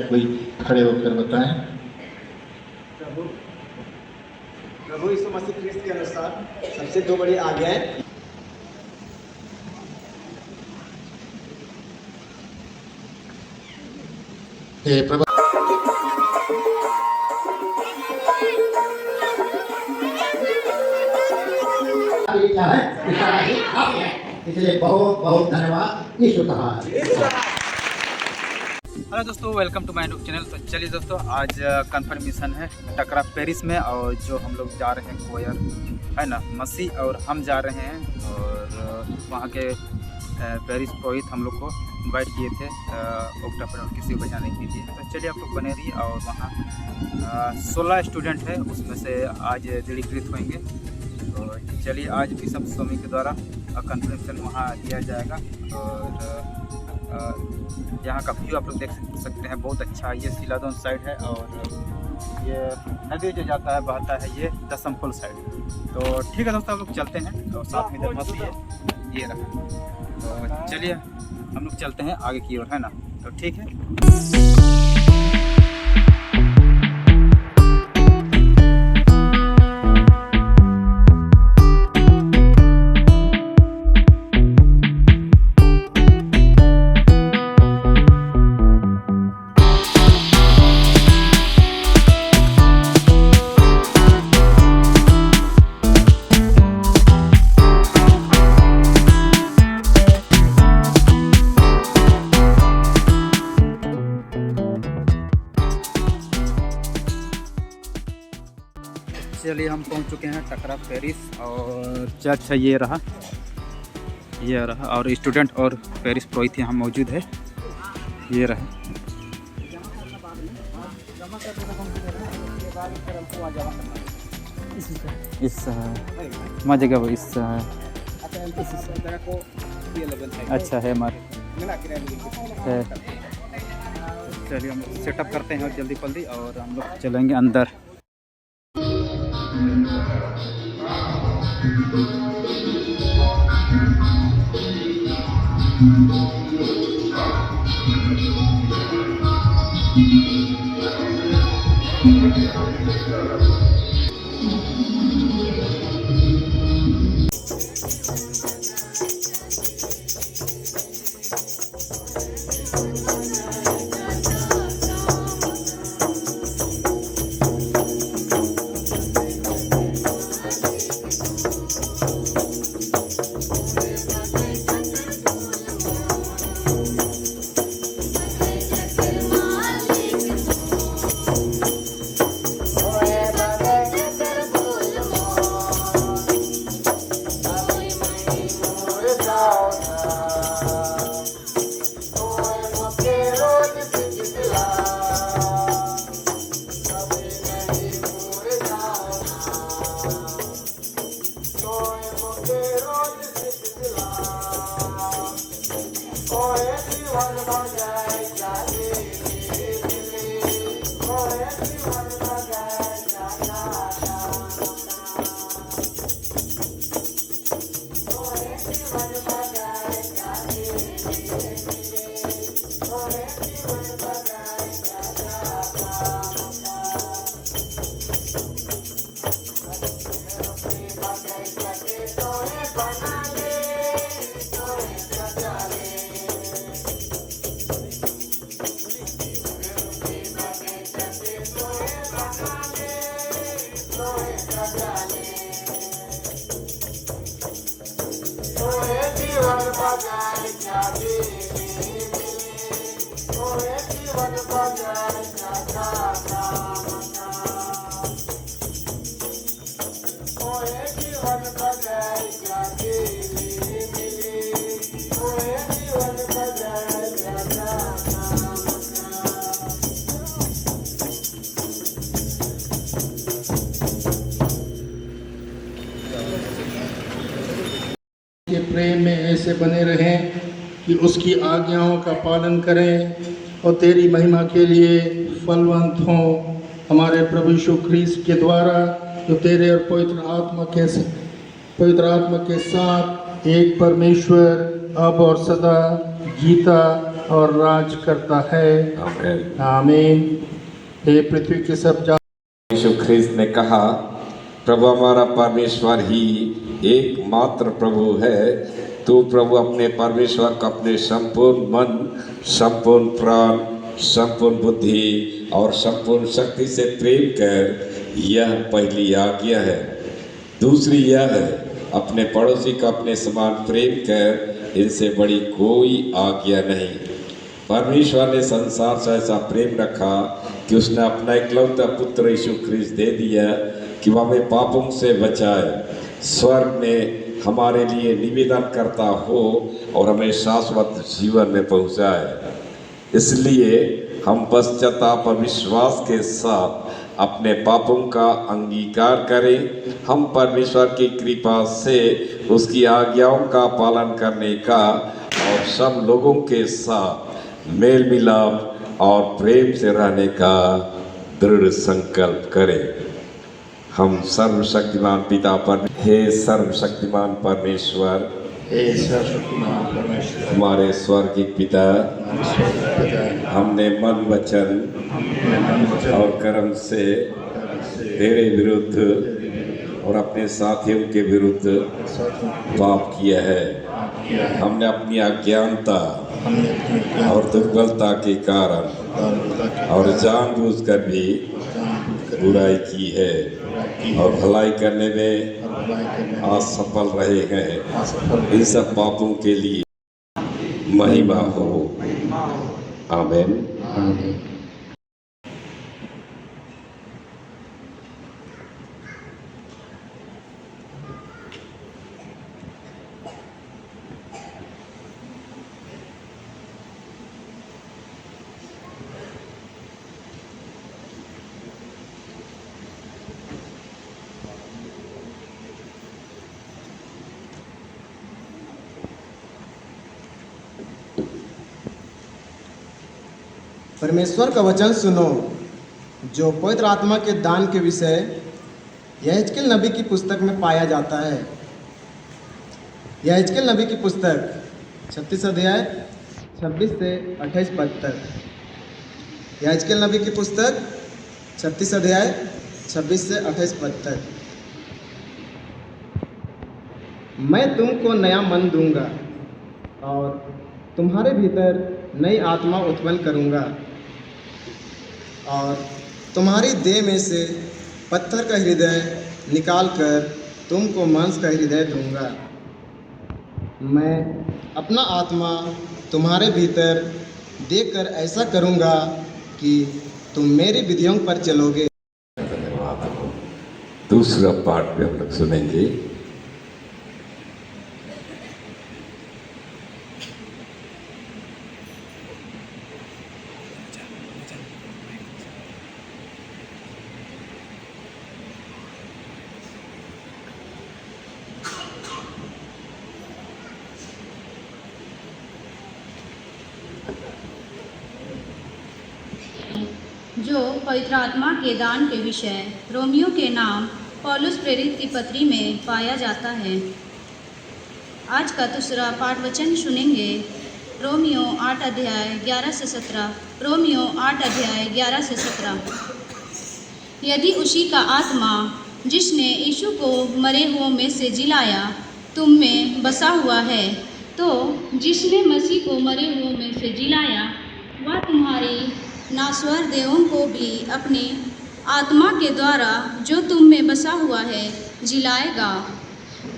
कोई खड़े होकर बताएं। प्रभु यीशु मसीह क्रिस्त के अनुसार सबसे दो बड़ी आज्ञाएं। प्रभु इसलिए बहुत बहुत धन्यवाद यीशु का। हेलो दोस्तों, welcome to my YouTube channel. तो चलिए दोस्तों, आज कन्फर्मेशन है टकरा पेरिस में, और जो हम लोग जा रहे हैं कोयर है ना, मसीह और हम जा रहे हैं। और वहाँ के पेरिस पुरोहित हम लोग को इनवाइट किए थे ओक्टापर किसी को बजाने के लिए। तो चलिए आप लोग बने रहिए। और वहाँ 16 स्टूडेंट है, उसमें से आज दृढ़ीकृत होंगे। तो चलिए, आज बिशप स्वामी के द्वारा कन्फर्मेशन वहाँ दिया जाएगा। और यहाँ का व्यू आप लोग देख सकते हैं, बहुत अच्छा। ये सिलादोन साइड है, और ये नदी जो जाता है बहता है ये दसमपुल साइड। तो ठीक है दोस्तों, हम लोग चलते हैं। और साथ में इधर मसीह है, ये रहा। तो चलिए हम लोग चलते हैं आगे की ओर, है ना। तो ठीक है। चलिए, हम पहुंच चुके हैं टकरा पेरिस, और चर्च है, ये रहा। और स्टूडेंट और पेरिस पुरोहित यहाँ मौजूद है, ये रहा। इस माँ जगह वो इस अच्छा है हमारे है। चलिए हम सेटअप करते हैं और जल्दी जल्दी, और हम लोग चलेंगे अंदर। के प्रेम में ऐसे बने रहें कि उसकी आज्ञाओं का पालन करें और तेरी महिमा के लिए फलवंत हों। हमारे प्रभु यीशु ख्रीस्त के द्वारा जो तेरे और पवित्र आत्मा के साथ एक परमेश्वर अब और सदा जीता और राज करता है। आमीन। आमीन। हे पृथ्वी के सब यीशु ख्रिस्त ने कहा, प्रभु हमारा परमेश्वर ही एकमात्र प्रभु है। तू प्रभु अपने परमेश्वर को अपने संपूर्ण मन, संपूर्ण प्राण, संपूर्ण बुद्धि और संपूर्ण शक्ति से प्रेम कर, यह पहली आज्ञा है। दूसरी यह है, अपने पड़ोसी को अपने समान प्रेम कर, इनसे बड़ी कोई आज्ञा नहीं। परमेश्वर ने संसार से ऐसा प्रेम रखा कि उसने अपना इकलौता पुत्र यीशु ख्रिस्त दे दिया कि वह हमें पापों से बचाए, स्वर्ग में हमारे लिए निवेदन करता हो और हमें शाश्वत जीवन में पहुंचाए। इसलिए हम पश्चाताप और विश्वास के साथ अपने पापों का अंगीकार करें। हम परमेश्वर की कृपा से उसकी आज्ञाओं का पालन करने का और सब लोगों के साथ मेल मिलाप और प्रेम से रहने का दृढ़ संकल्प करें। हम सर्वशक्तिमान पिता पर, हे सर्वशक्तिमान परमेश्वर, हे सर्वशक्तिमान परमेश्वर, हमारे स्वर्गीय पिता, हमने मन वचन और कर्म से तेरे विरुद्ध और अपने साथियों के विरुद्ध पाप किया है। हमने अपनी अज्ञानता और दुर्बलता के कारण और जानबूझकर भी बुराई की है और भलाई करने में असफल रहे हैं। इन सब पापों के लिए महिमा हो। आमीन। परमेश्वर का वचन सुनो जो पवित्र आत्मा के दान के विषय यहेजकेल नबी की पुस्तक में पाया जाता है। यहेजकेल नबी की पुस्तक 36 अध्याय 26 से 28 पद तक। यहेजकेल नबी की पुस्तक 36 अध्याय 26 से 28 पद तक। मैं तुमको नया मन दूंगा और तुम्हारे भीतर नई आत्मा उत्पन्न करूंगा और तुम्हारी देह में से पत्थर का हृदय निकालकर तुमको मांस का हृदय दूंगा। मैं अपना आत्मा तुम्हारे भीतर देकर ऐसा करूंगा कि तुम मेरी विधियों पर चलोगे। धन्यवाद हो। दूसरा पाठ भी हम लोग सुनेंगे। जो पवित्र आत्मा के दान के विषय रोमियो के नाम पौलुस प्रेरित की पत्री में पाया जाता है। आज का दूसरा पाठ वचन सुनेंगे। रोमियो 8 अध्याय 11 से 17। रोमियो 8 अध्याय 11 से 17। यदि उसी का आत्मा जिसने यीशु को मरे हुओं में से जिलाया तुम में बसा हुआ है, तो जिसने मसीह को मरे हुओं में से जिलाया वह तुम्हारी नाश्वर देहों को भी अपनी आत्मा के द्वारा जो तुम में बसा हुआ है जिलाएगा।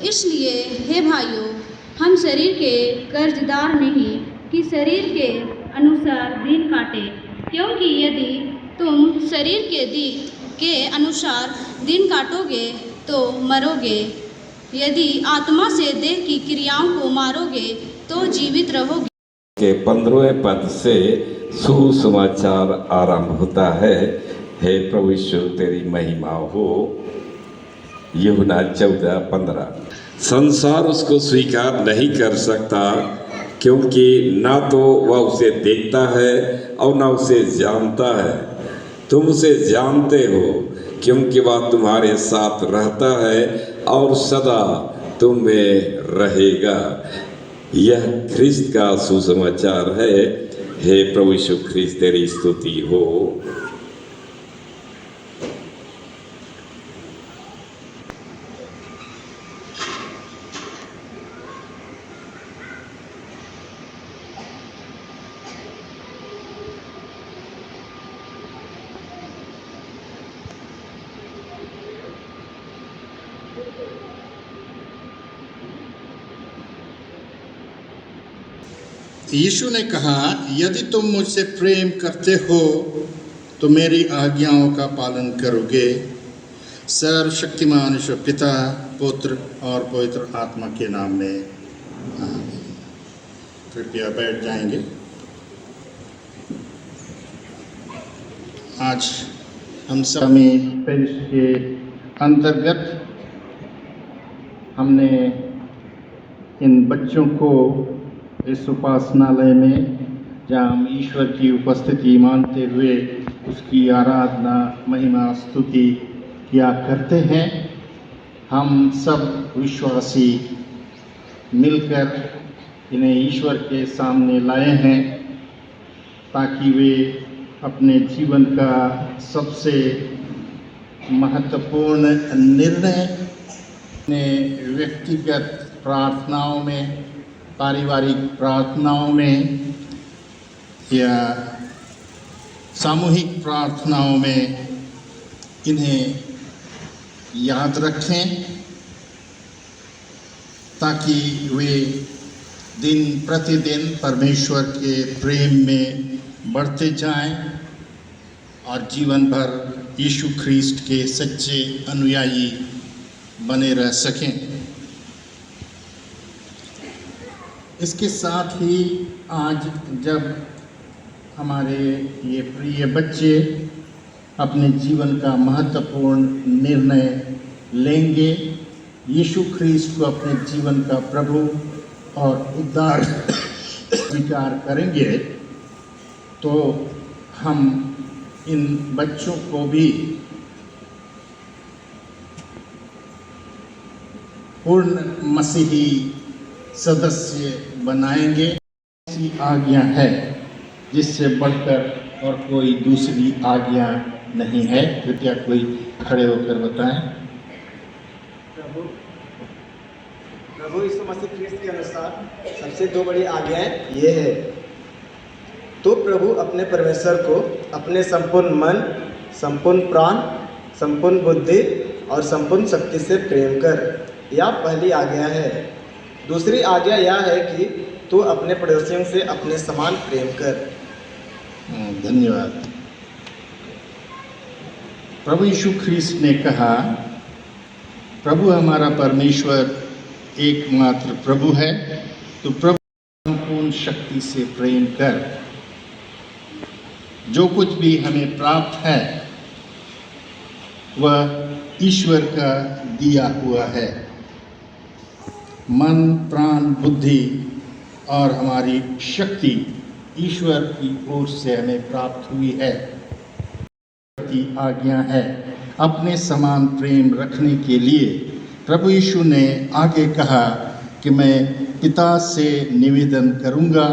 इसलिए हे भाइयों, हम शरीर के कर्जदार नहीं कि शरीर के अनुसार दिन काटे, क्योंकि यदि तुम शरीर के अनुसार दिन काटोगे तो मरोगे। यदि आत्मा से देह की क्रियाओं को मारोगे तो जीवित रहोगे। के 15वें पद से सुसमाचार आरंभ होता है। हे प्रभु यीशु तेरी महिमा हो। यूहन्ना 14:15। संसार उसको स्वीकार नहीं कर सकता क्योंकि ना तो वह उसे देखता है और ना उसे जानता है। तुम उसे जानते हो क्योंकि वह तुम्हारे साथ रहता है और सदा तुम में रहेगा। यह ख्रिस्त का सुसमाचार है। हे प्रभु यीशु ख्रिस्त तेरी स्तुति हो। यीशु ने कहा, यदि तुम मुझसे प्रेम करते हो तो मेरी आज्ञाओं का पालन करोगे। सर्वशक्तिमान ईश्वर पिता, पुत्र और पवित्र आत्मा के नाम में आमीन। कृपया बैठ जाएंगे। आज हम स्वामी पेरिस के अंतर्गत हमने इन बच्चों को इस उपासनालय में, जहाँ हम ईश्वर की उपस्थिति मानते हुए उसकी आराधना, महिमा, स्तुति किया करते हैं, हम सब विश्वासी मिलकर इन्हें ईश्वर के सामने लाए हैं ताकि वे अपने जीवन का सबसे महत्वपूर्ण निर्णय अपने व्यक्तिगत प्रार्थनाओं में, पारिवारिक प्रार्थनाओं में या सामूहिक प्रार्थनाओं में इन्हें याद रखें ताकि वे दिन प्रतिदिन परमेश्वर के प्रेम में बढ़ते जाएं और जीवन भर यीशु ख्रीस्ट के सच्चे अनुयायी बने रह सकें। इसके साथ ही आज जब हमारे ये प्रिय बच्चे अपने जीवन का महत्वपूर्ण निर्णय लेंगे, यीशु ख्रीस्त को अपने जीवन का प्रभु और उद्धार स्वीकार करेंगे, तो हम इन बच्चों को भी पूर्ण मसीही सदस्य बनाएंगे। ऐसी आज्ञा है जिससे बढ़कर और कोई दूसरी आज्ञा नहीं है। कृपया कोई खड़े होकर बताएं। प्रभु यीशु मसीह ख्रीस्त के अनुसार सबसे दो बड़ी आज्ञाएं ये है, तो प्रभु अपने परमेश्वर को अपने संपूर्ण मन, संपूर्ण प्राण, संपूर्ण बुद्धि और संपूर्ण शक्ति से प्रेम कर। यह पहली आज्ञा है। दूसरी आज्ञा यह है कि तू अपने पड़ोसियों से अपने समान प्रेम कर। धन्यवाद। प्रभु यीशु ख्रीस्त ने कहा, प्रभु हमारा परमेश्वर एकमात्र प्रभु है, तो प्रभु संपूर्ण शक्ति से प्रेम कर। जो कुछ भी हमें प्राप्त है वह ईश्वर का दिया हुआ है। मन, प्राण, बुद्धि और हमारी शक्ति ईश्वर की ओर से हमें प्राप्त हुई है। की आज्ञा है अपने समान प्रेम रखने के लिए। प्रभु यीशु ने आगे कहा कि मैं पिता से निवेदन करूंगा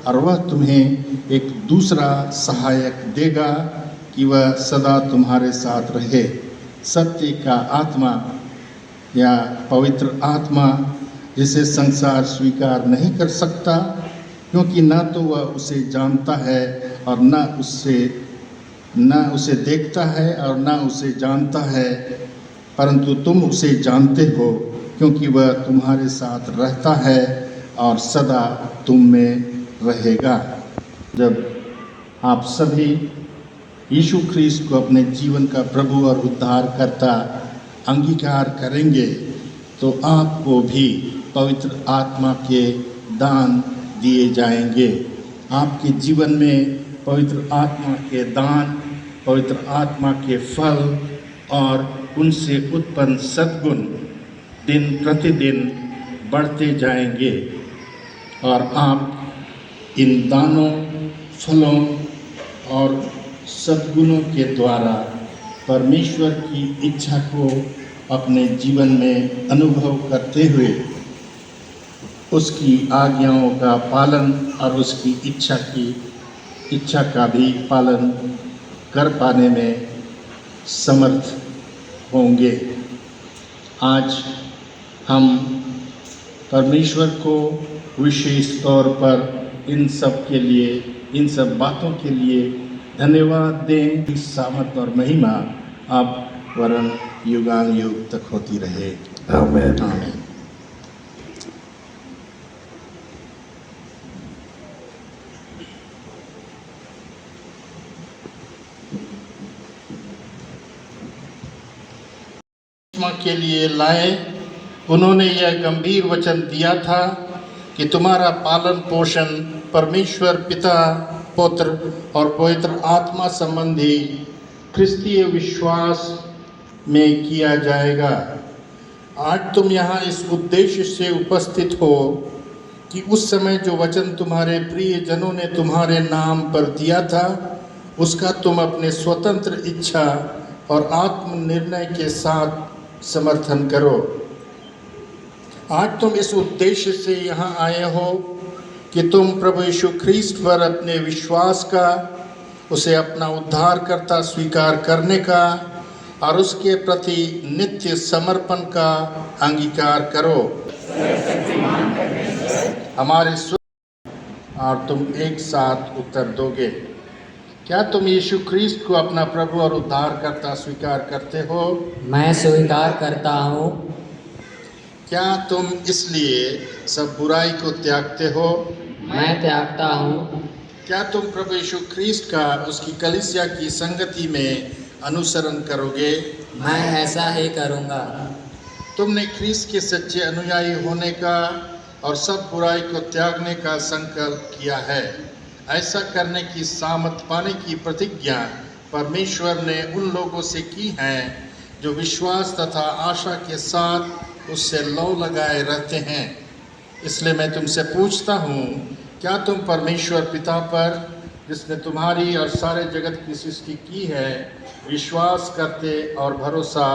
और वह तुम्हें एक दूसरा सहायक देगा कि वह सदा तुम्हारे साथ रहे। सत्य का आत्मा या पवित्र आत्मा, जिसे संसार स्वीकार नहीं कर सकता, क्योंकि न तो वह उसे जानता है और न उसे देखता है और न उसे जानता है, परंतु तुम उसे जानते हो क्योंकि वह तुम्हारे साथ रहता है और सदा तुम में रहेगा। जब आप सभी यीशु ख्रीस्त को अपने जीवन का प्रभु और उद्धारकर्ता अंगीकार करेंगे तो आपको भी पवित्र आत्मा के दान दिए जाएंगे। आपके जीवन में पवित्र आत्मा के दान, पवित्र आत्मा के फल और उनसे उत्पन्न सद्गुण दिन प्रतिदिन बढ़ते जाएंगे और आप इन दानों, फलों और सद्गुणों के द्वारा परमेश्वर की इच्छा को अपने जीवन में अनुभव करते हुए उसकी आज्ञाओं का पालन और उसकी इच्छा की इच्छा का भी पालन कर पाने में समर्थ होंगे। आज हम परमेश्वर को विशेष तौर पर इन सब के लिए, इन सब बातों के लिए धन्यवाद दें। इस सामर्थ और महिमा अब वरन युगान युग तक होती रहे। आमीन। आमीन। के लिए लाए, उन्होंने यह गंभीर वचन दिया था कि तुम्हारा पालन पोषण परमेश्वर पिता, पुत्र और पवित्र आत्मा संबंधी क्रिस्तीय विश्वास में किया जाएगा। आज तुम यहाँ इस उद्देश्य से उपस्थित हो कि उस समय जो वचन तुम्हारे प्रिय जनों ने तुम्हारे नाम पर दिया था, उसका तुम अपने स्वतंत्र इच्छा और आत्मनिर्णय के साथ समर्थन करो। आज तुम इस उद्देश्य से यहाँ आए हो कि तुम प्रभु यीशु ख्रीस्त पर अपने विश्वास का, उसे अपना उद्धारकर्ता स्वीकार करने का और उसके प्रति नित्य समर्पण का अंगीकार करो। हमारे और तुम एक साथ उत्तर दोगे। क्या तुम यीशु ख्रीस्त को अपना प्रभु और उद्धारकर्ता स्वीकार करते हो? मैं स्वीकार करता हूँ। क्या तुम इसलिए सब बुराई को त्यागते हो? मैं त्यागता हूँ। क्या तुम प्रभु यीशु ख्रीस्त का उसकी कलीसिया की संगति में अनुसरण करोगे? मैं ऐसा ही करूँगा। तुमने ख्रीस्त के सच्चे अनुयायी होने का और सब बुराई को त्यागने का संकल्प किया है। ऐसा करने की सामर्थ पाने की प्रतिज्ञा परमेश्वर ने उन लोगों से की है जो विश्वास तथा आशा के साथ उससे लौ लगाए रहते हैं। इसलिए मैं तुमसे पूछता हूँ, क्या तुम परमेश्वर पिता पर, जिसने तुम्हारी और सारे जगत की सृष्टि की है, विश्वास करते और भरोसा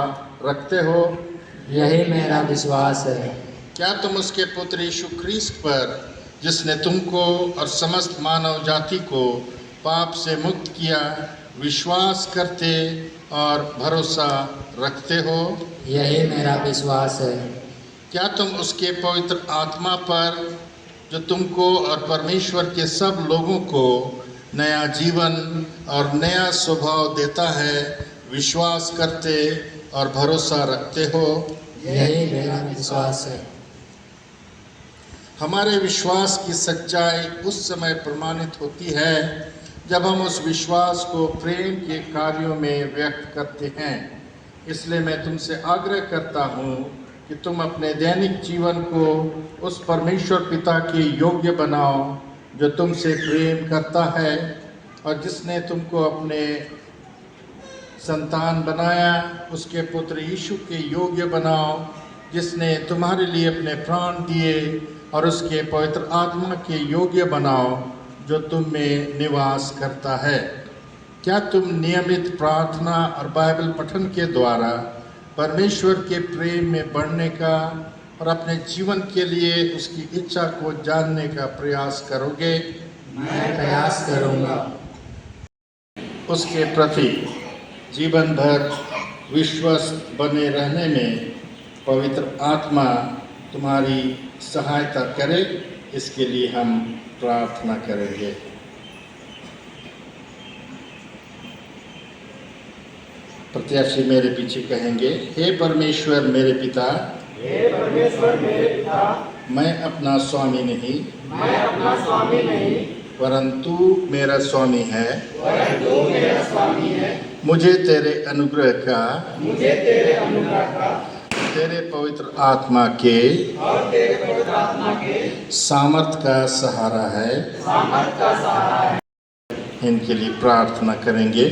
रखते हो? यही मेरा विश्वास है। क्या तुम उसके पुत्र यीशु ख्रीस्त पर, जिसने तुमको और समस्त मानव जाति को पाप से मुक्त किया, विश्वास करते और भरोसा रखते हो? यही मेरा विश्वास है। क्या तुम उसके पवित्र आत्मा पर, जो तुमको और परमेश्वर के सब लोगों को नया जीवन और नया स्वभाव देता है, विश्वास करते और भरोसा रखते हो? यही मेरा विश्वास है। हमारे विश्वास की सच्चाई उस समय प्रमाणित होती है जब हम उस विश्वास को प्रेम के कार्यों में व्यक्त करते हैं। इसलिए मैं तुमसे आग्रह करता हूँ कि तुम अपने दैनिक जीवन को उस परमेश्वर पिता के योग्य बनाओ जो तुमसे प्रेम करता है और जिसने तुमको अपने संतान बनाया। उसके पुत्र यीशु के योग्य बनाओ, जिसने तुम्हारे लिए अपने प्राण दिए, और उसके पवित्र आत्मा के योग्य बनाओ जो तुम में निवास करता है। क्या तुम नियमित प्रार्थना और बाइबल पठन के द्वारा परमेश्वर के प्रेम में बढ़ने का और अपने जीवन के लिए उसकी इच्छा को जानने का प्रयास करोगे? मैं प्रयास करूँगा। उसके प्रति जीवन भर विश्वस्त बने रहने में पवित्र आत्मा तुम्हारी सहायता करे, इसके लिए हम प्रार्थना करेंगे। प्रत्याशी मेरे पीछे कहेंगे, हे परमेश्वर मेरे पिता, मैं अपना स्वामी नहीं, परंतु मेरा स्वामी है। मुझे तेरे अनुग्रह का, तेरे पवित्र आत्मा के सामर्थ का सहारा है। इनके लिए प्रार्थना करेंगे।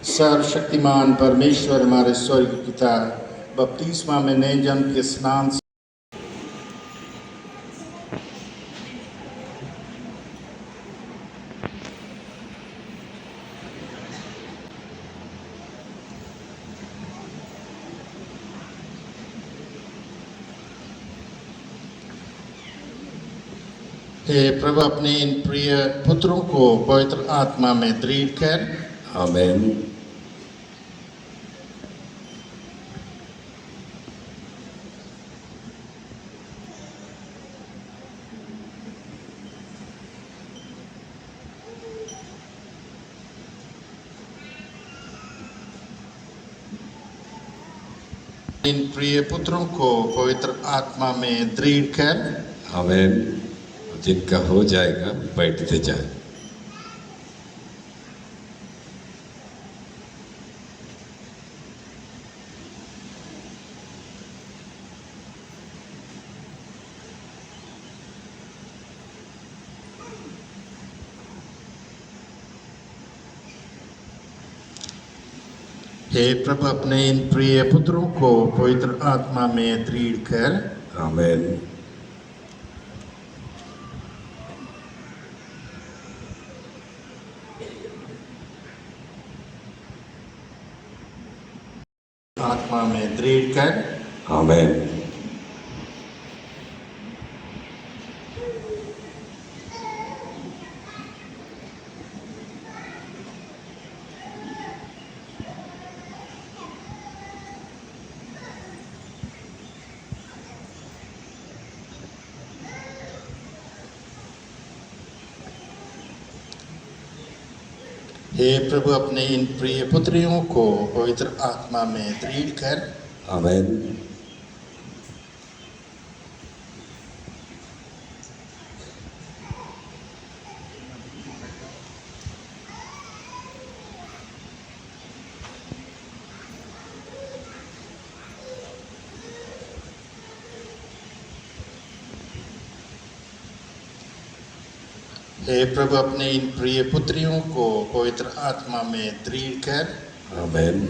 सर्वशक्तिमान परमेश्वर हमारे स्वर्गीय पिता, बपतिस्मा में नए जन्म के स्नान से हे प्रभु अपने इन प्रिय पुत्रों को पवित्र आत्मा में दृढ़ कर। आमीन। इन प्रिय पुत्रों को पवित्र आत्मा में दृढ़ कर। आमीन। जिनका हो जाएगा बैठते जाए। हे प्रभु अपने इन प्रिय पुत्रों को पवित्र आत्मा में दृढ़ कर। आमीन। आत्मा में दृढ़ कर। आमीन। हे प्रभु अपने इन प्रिय पुत्रियों को पवित्र आत्मा में दृढ़ कर। आमीन। हे प्रभु अपने इन प्रिय पुत्रियों को पवित्र आत्मा में दृढ़ कर। आमीन।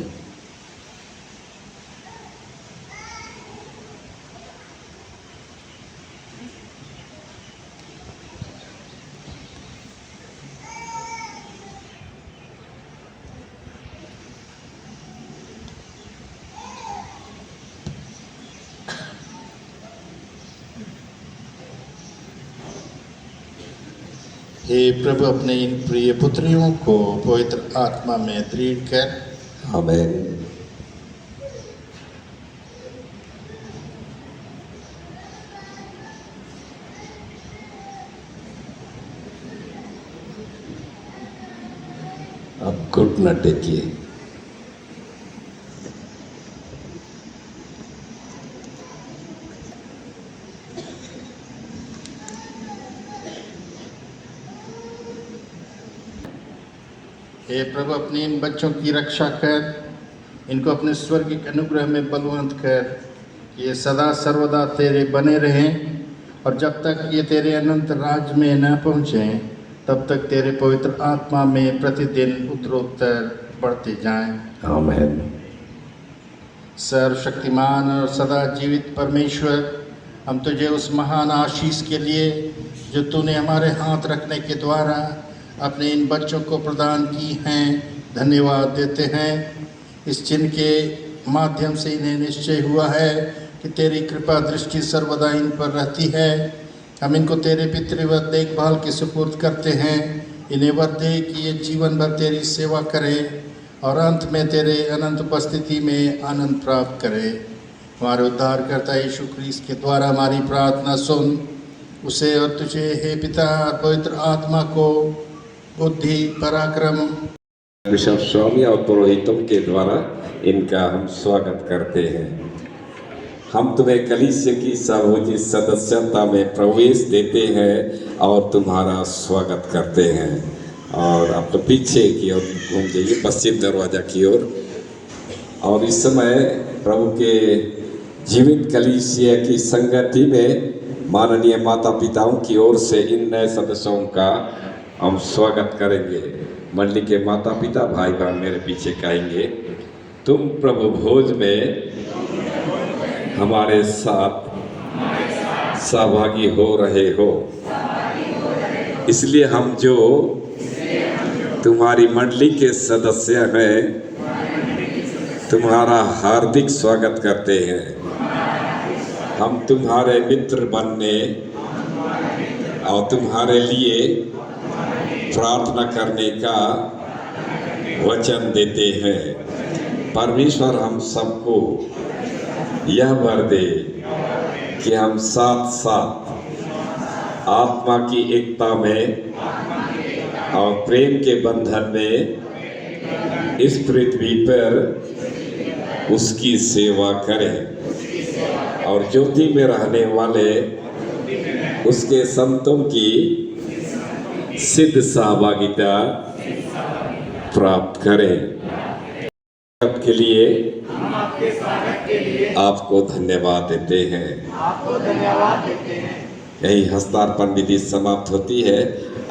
हे प्रभु अपने इन प्रिय पुत्रियों को पवित्र आत्मा में दृढ़ कर। आमीन। अब घुटना टेकिए। हे प्रभु अपने इन बच्चों की रक्षा कर, इनको अपने स्वर्गिक अनुग्रह में बलवंत कर कि ये सदा सर्वदा तेरे बने रहें, और जब तक ये तेरे अनंत राज में न पहुँचें तब तक तेरे पवित्र आत्मा में प्रतिदिन उत्तरोत्तर बढ़ते जाएं। आमीन। सर्वशक्तिमान और सदा जीवित परमेश्वर, हम तुझे उस महान आशीष के लिए जो तूने हमारे हाथ रखने के द्वारा अपने इन बच्चों को प्रदान की हैं धन्यवाद देते हैं। इस चिन्ह के माध्यम से इन्हें निश्चय हुआ है कि तेरी कृपा दृष्टि सर्वदा इन पर रहती है। हम इनको तेरे पितृवत देखभाल के सुपुर्द करते हैं। इन्हें वर दे कि ये जीवन भर तेरी सेवा करें और अंत में तेरे अनंत उपस्थिति में आनंद प्राप्त करें। हमारे उद्धारकर्ता यीशु ख्रीस्त के द्वारा हमारी प्रार्थना सुन। उसे और तुझे हे पिता और पवित्र आत्मा को बुद्धि, पराक्रम, बिशप स्वामी और पुरोहितों के द्वारा इनका हम स्वागत करते हैं। हम तुम्हें कलीसिया की सामूहिक सदस्यता में प्रवेश देते हैं और तुम्हारा स्वागत करते हैं। और अब तो पीछे की ओर घूम जाइए, पश्चिम दरवाजा की ओर। और इस समय प्रभु के जीवित कलीसिया की संगति में माननीय माता पिताओं की ओर से इन नए सदस्यों का हम स्वागत करेंगे। मंडली के माता पिता भाई बहन मेरे पीछे कहेंगे, तुम प्रभु भोज में हमारे साथ सहभागी हो रहे हो, इसलिए हम जो तुम्हारी मंडली के सदस्य हैं तुम्हारा हार्दिक स्वागत करते हैं। हम तुम्हारे मित्र बनने और तुम्हारे लिए प्रार्थना करने का वचन देते हैं। परमेश्वर हम सबको यह वर दे कि हम साथ साथ आत्मा की एकता में और प्रेम के बंधन में इस पृथ्वी पर उसकी सेवा करें और ज्योति में रहने वाले उसके संतों की सिद्ध सहभागिता प्राप्त करें। के लिए आपको धन्यवाद देते हैं। यही हस्तार्पण विधि समाप्त होती है।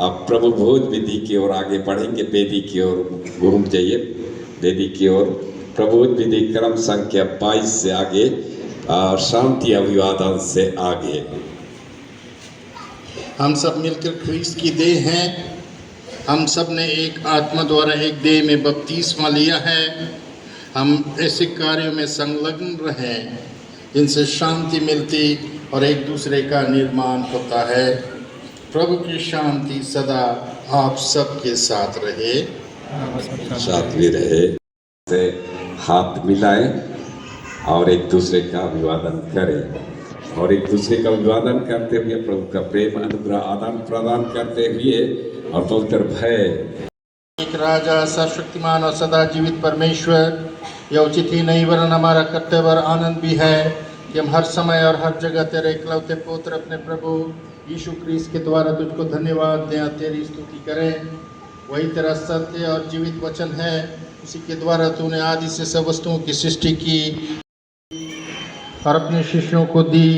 आप प्रभु भोज विधि की ओर आगे बढ़ेंगे। वेदी की ओर घूम जाइए। वेदी की ओर प्रभु भोज विधि क्रम संख्या 22 से आगे और शांति अभिवादन से आगे। हम सब मिलकर ख्रीस्त की देह हैं। हम सब ने एक आत्मा द्वारा एक देह में बपतिस्मा लिया है। हम ऐसे कार्यों में संलग्न रहें जिनसे शांति मिलती और एक दूसरे का निर्माण होता है। प्रभु की शांति सदा आप सबके साथ रहे। साथ भी रहे। से हाथ मिलाएं और एक दूसरे का अभिवादन करें और एक दूसरे का अभिवादन करते हुए प्रभु का प्रेम अनुग्रह आदान प्रदान करते हुए और पवित्र भय। एक राजा सर्वशक्तिमान और सदा जीवित परमेश्वर, यह उचित ही नहीं वरन हमारा कर्तव्य और आनंद भी है कि हम हर समय और हर जगह तेरे इकलौते पुत्र अपने प्रभु यीशु ख्रीस्त के द्वारा तुझको धन्यवाद दें और तेरी स्तुति करें। वही तेरा सत्य और जीवित वचन है। उसी के द्वारा तूने आदि से सब वस्तुओं की सृष्टि की और अपने शिष्यों को दी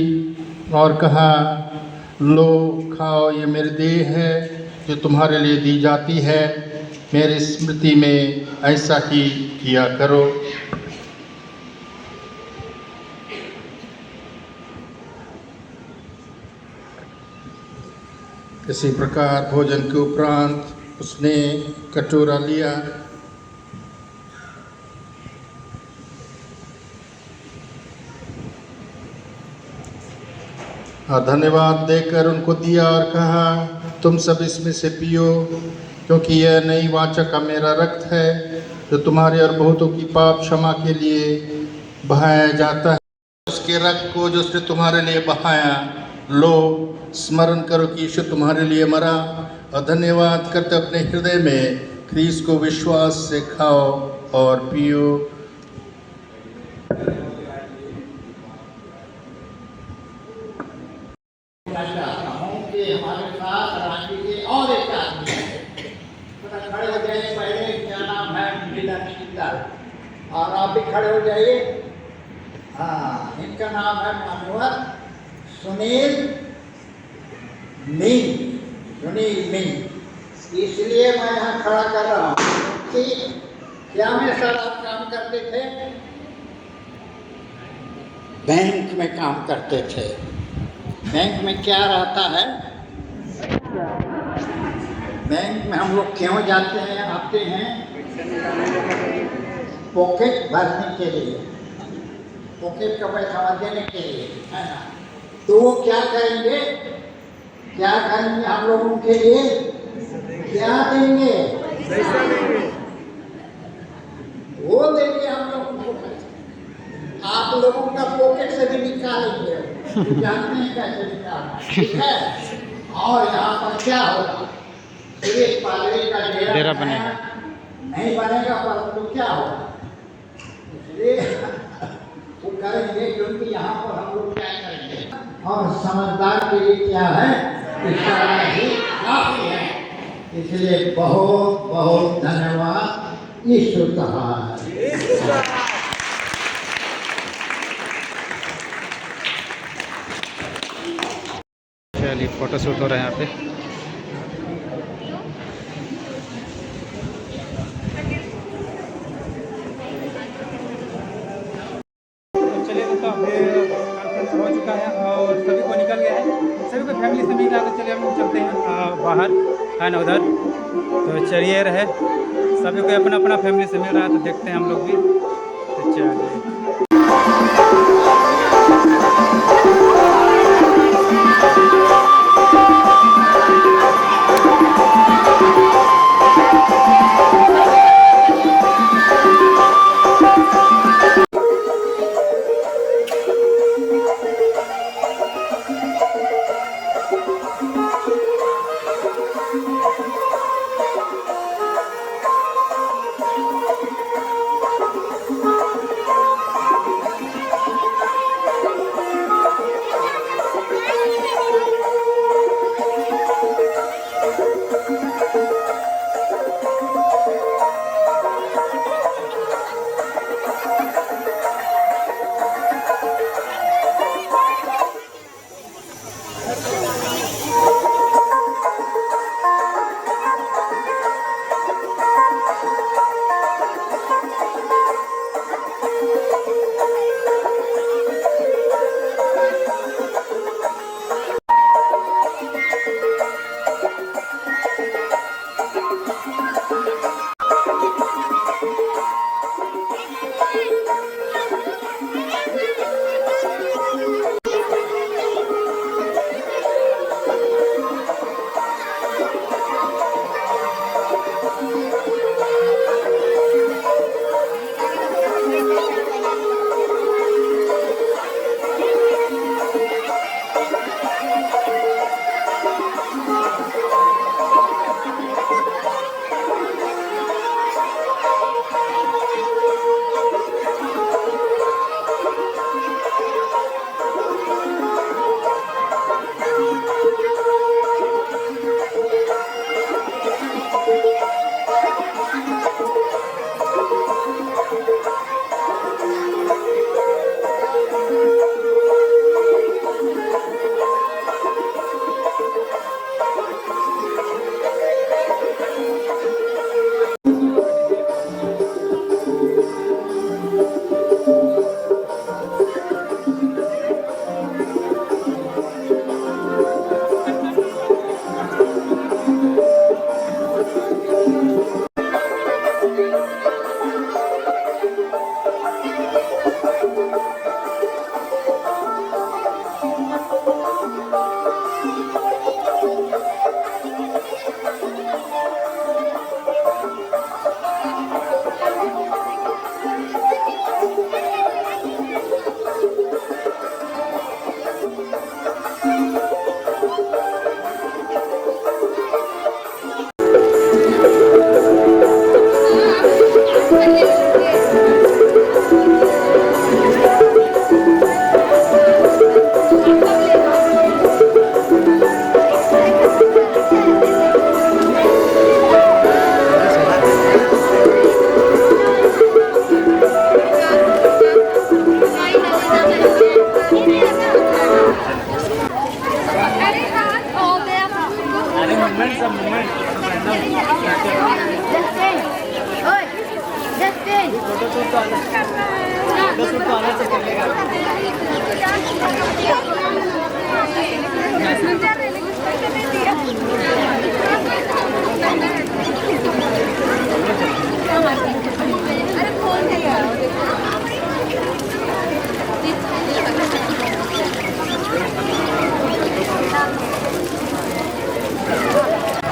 और कहा, लो खाओ, ये मेरी देह है जो तुम्हारे लिए दी जाती है। मेरी स्मृति में ऐसा ही किया करो। इसी प्रकार भोजन के उपरांत उसने कटोरा लिया और धन्यवाद देकर उनको दिया और कहा, तुम सब इसमें से पियो, क्योंकि यह नई वाचा का मेरा रक्त है जो तुम्हारे और बहुतों की पाप क्षमा के लिए बहाया जाता है। उसके रक्त को जो उसने तुम्हारे लिए बहाया, लो स्मरण करो कि यीशु तुम्हारे लिए मरा, और धन्यवाद करते अपने हृदय में ख्रीस्त को विश्वास से खाओ और पियो। हमारे साथ रांची के और एक आदमी है। खड़े हो जाइए पहले। क्या नाम है? और आप भी खड़े हो जाइए। हाँ, इनका नाम है मानवर सुनील मिंग। इसलिए मैं यहाँ खड़ा कर रहा हूँ कि क्या में सर आप काम करते थे? बैंक में काम करते थे। बैंक में क्या रहता है? बैंक में हम लोग क्यों जाते हैं, आते हैं? पॉकेट भरने के लिए, पॉकेट का पैसा देने के लिए, है ना? तो वो क्या करेंगे हम लोगों के लिए? क्या देंगे? वो देंगे हम लोगों को पैसा। आप लोगों का पॉकेट से भी निकालेंगे। जानते हैं कैसे निकालना, ठीक है? और यहाँ पर क्या होगा? एक पादरी का डेरा बनेगा, नहीं बनेगा, परंतु क्या होगा? इसलिए वो करेंगे, क्योंकि यहाँ पर हम लोग क्या करेंगे? और समझदार के लिए क्या है? इशारा ही काफी है। इसलिए बहुत बहुत धन्यवाद। यीशु कहा। चलिए फोटो शूट हो रहा है यहाँ पे। चलिए दोस्तों, कॉन्फ्रेंस हो चुका है और सभी को निकल गया है। सभी को फैमिली से मिला। तो चलिए हम लोग चलते हैं बाहर, है ना, उधर। तो चलिए रहे, सभी को अपना अपना फैमिली से मिल रहा है, तो देखते हैं हम लोग भी। तो चलिए।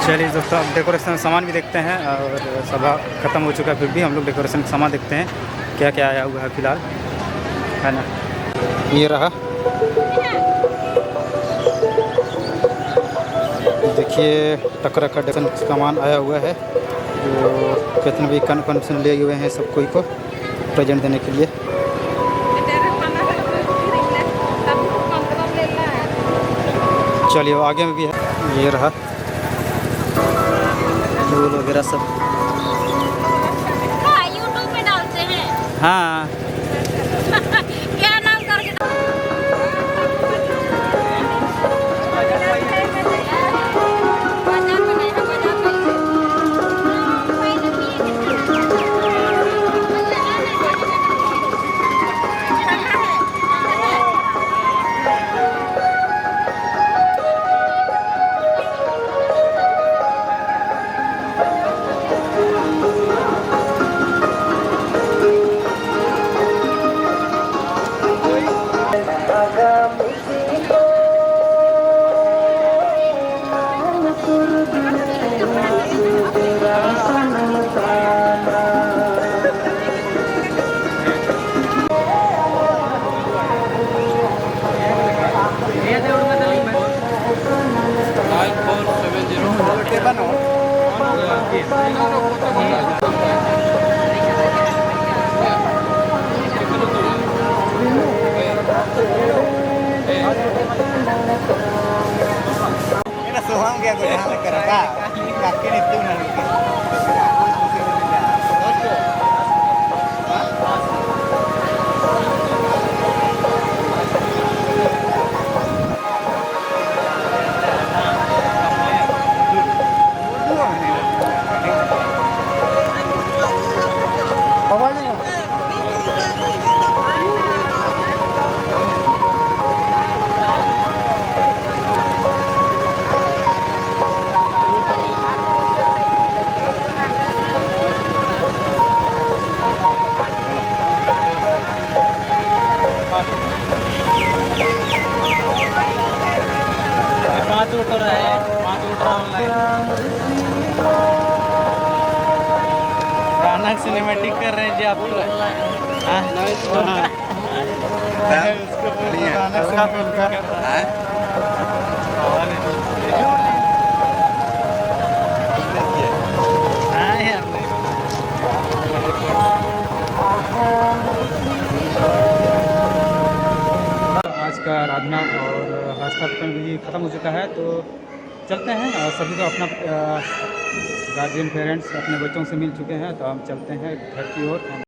चलिए दोस्तों, अब डेकोरेशन सामान भी देखते हैं। और सभा ख़त्म हो चुका है, फिर भी हम लोग डेकोरेशन का सामान देखते हैं क्या क्या आया हुआ है फ़िलहाल, है ना। ये रहा, देखिए टकरा का डेकोरेशन सामान आया हुआ है, जो कितने भी कन्फर्मेशन लिए हुए हैं सब कोई को प्रेजेंट देने के लिए। चलिए आगे में भी है, ये रहा फूल वगैरह सब। यूट्यूब पे डालते हैं। हाँ क्या नाम करके सिनेमैटिक कर रहे हैं जी आप लोग। आज का आराधना और हस्ताक्षर भी ख़त्म हो चुका है, तो चलते हैं। और सभी को अपना गार्जियन पेरेंट्स अपने बच्चों से मिल चुके हैं, तो हम चलते हैं घर की ओर।